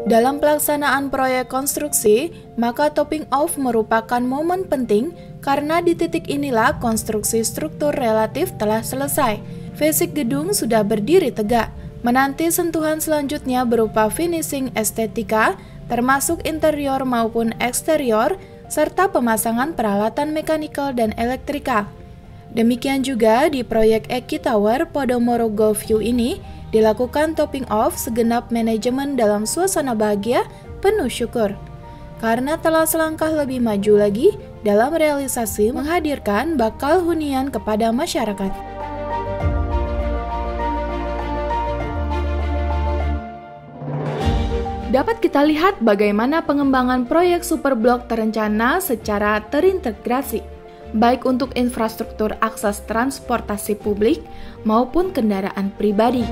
Dalam pelaksanaan proyek konstruksi, maka topping off merupakan momen penting karena di titik inilah konstruksi struktur relatif telah selesai. Fisik gedung sudah berdiri tegak. Menanti sentuhan selanjutnya berupa finishing estetika, termasuk interior maupun eksterior, serta pemasangan peralatan mekanikal dan elektrikal. Demikian juga di proyek Eki Tower Podomoro Golf View ini, dilakukan topping off segenap manajemen dalam suasana bahagia penuh syukur. Karena telah selangkah lebih maju lagi dalam realisasi menghadirkan bakal hunian kepada masyarakat. Dapat kita lihat bagaimana pengembangan proyek Superblok terencana secara terintegrasi, baik untuk infrastruktur akses transportasi publik maupun kendaraan pribadi.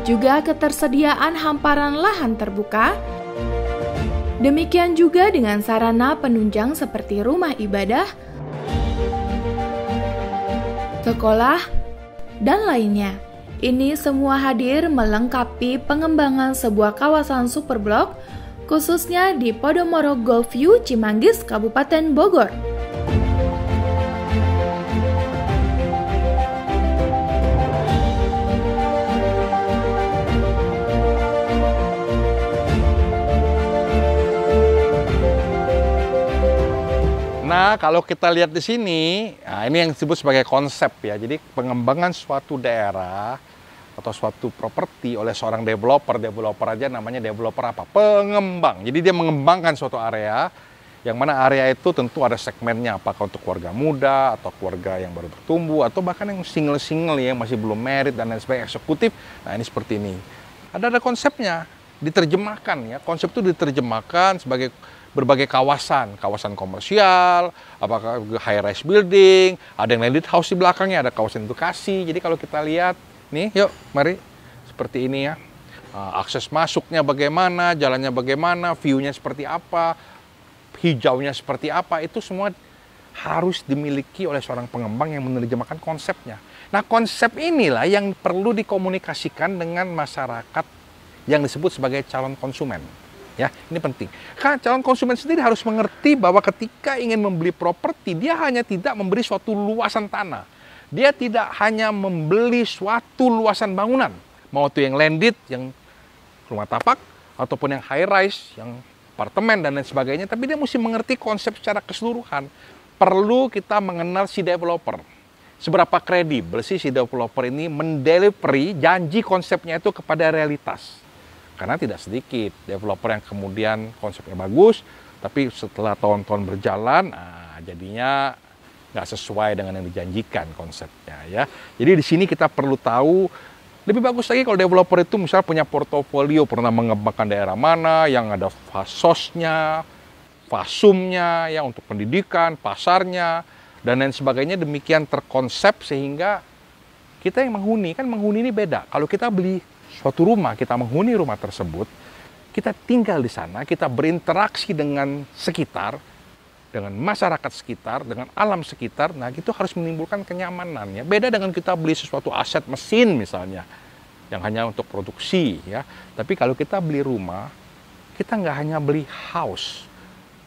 Juga ketersediaan hamparan lahan terbuka, demikian juga dengan sarana penunjang seperti rumah ibadah, sekolah, dan lainnya. Ini semua hadir melengkapi pengembangan sebuah kawasan Superblok, khususnya di Podomoro Golf View, Cimanggis, Kabupaten Bogor. Nah, kalau kita lihat di sini, nah ini yang disebut sebagai konsep ya. Jadi pengembangan suatu daerah atau suatu properti oleh seorang developer aja namanya developer apa? Pengembang. Jadi dia mengembangkan suatu area, yang mana area itu tentu ada segmennya, apakah untuk keluarga muda atau keluarga yang baru bertumbuh atau bahkan yang single-single ya, masih belum married dan lain sebagainya, eksekutif. Nah, ini seperti ini. Ada konsepnya, diterjemahkan ya. Konsep itu diterjemahkan sebagai berbagai kawasan komersial, apakah high rise building, ada yang landed house di belakangnya, ada kawasan edukasi. Jadi kalau kita lihat nih, yuk mari seperti ini ya. Akses masuknya bagaimana, jalannya bagaimana, view-nya seperti apa, hijaunya seperti apa, itu semua harus dimiliki oleh seorang pengembang yang menerjemahkan konsepnya. Nah, konsep inilah yang perlu dikomunikasikan dengan masyarakat yang disebut sebagai calon konsumen. Ya, ini penting. Karena calon konsumen sendiri harus mengerti bahwa ketika ingin membeli properti, dia hanya tidak membeli suatu luasan tanah. Dia tidak hanya membeli suatu luasan bangunan. Mau itu yang landed, yang rumah tapak, ataupun yang high rise, yang apartemen dan lain sebagainya. Tapi dia mesti mengerti konsep secara keseluruhan. Perlu kita mengenal si developer. Seberapa kredibel sih si developer ini mendelivery janji konsepnya itu kepada realitas. Karena tidak sedikit developer yang kemudian konsepnya bagus, tapi setelah tahun-tahun berjalan, jadinya nggak sesuai dengan yang dijanjikan konsepnya ya. Jadi di sini kita perlu tahu, lebih bagus lagi kalau developer itu misalnya punya portofolio, pernah mengembangkan daerah mana, yang ada fasosnya, fasumnya, ya untuk pendidikan, pasarnya, dan lain sebagainya, demikian terkonsep sehingga kita yang menghuni, kan menghuni ini beda. Kalau kita beli suatu rumah, kita menghuni rumah tersebut, kita tinggal di sana, kita berinteraksi dengan sekitar, dengan masyarakat sekitar, dengan alam sekitar, nah itu harus menimbulkan kenyamanannya. Beda dengan kita beli sesuatu aset mesin misalnya, yang hanya untuk produksi ya. Tapi kalau kita beli rumah, kita nggak hanya beli house,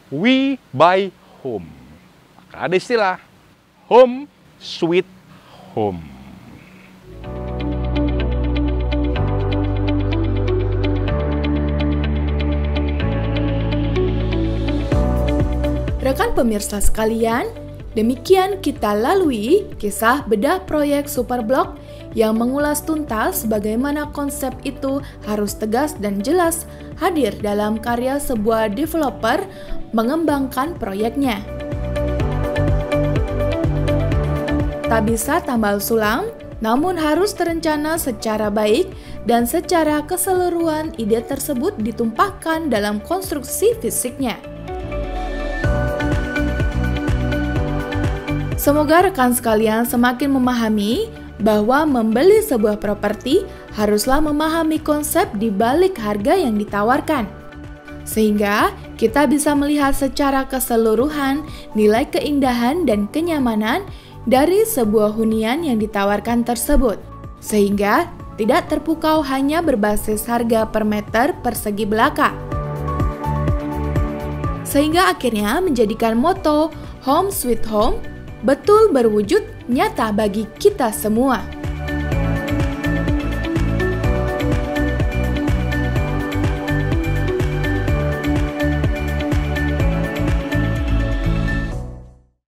we buy home. Maka ada istilah home sweet home. Rekan pemirsa sekalian, demikian kita lalui kisah bedah proyek Superblok yang mengulas tuntas bagaimana konsep itu harus tegas dan jelas hadir dalam karya sebuah developer mengembangkan proyeknya. Tak bisa tambal sulam, namun harus terencana secara baik dan secara keseluruhan ide tersebut ditumpahkan dalam konstruksi fisiknya. Semoga rekan sekalian semakin memahami bahwa membeli sebuah properti haruslah memahami konsep di balik harga yang ditawarkan. Sehingga kita bisa melihat secara keseluruhan nilai keindahan dan kenyamanan dari sebuah hunian yang ditawarkan tersebut, sehingga tidak terpukau hanya berbasis harga per meter persegi belaka. Sehingga akhirnya menjadikan moto Home Sweet Home betul berwujud nyata bagi kita semua.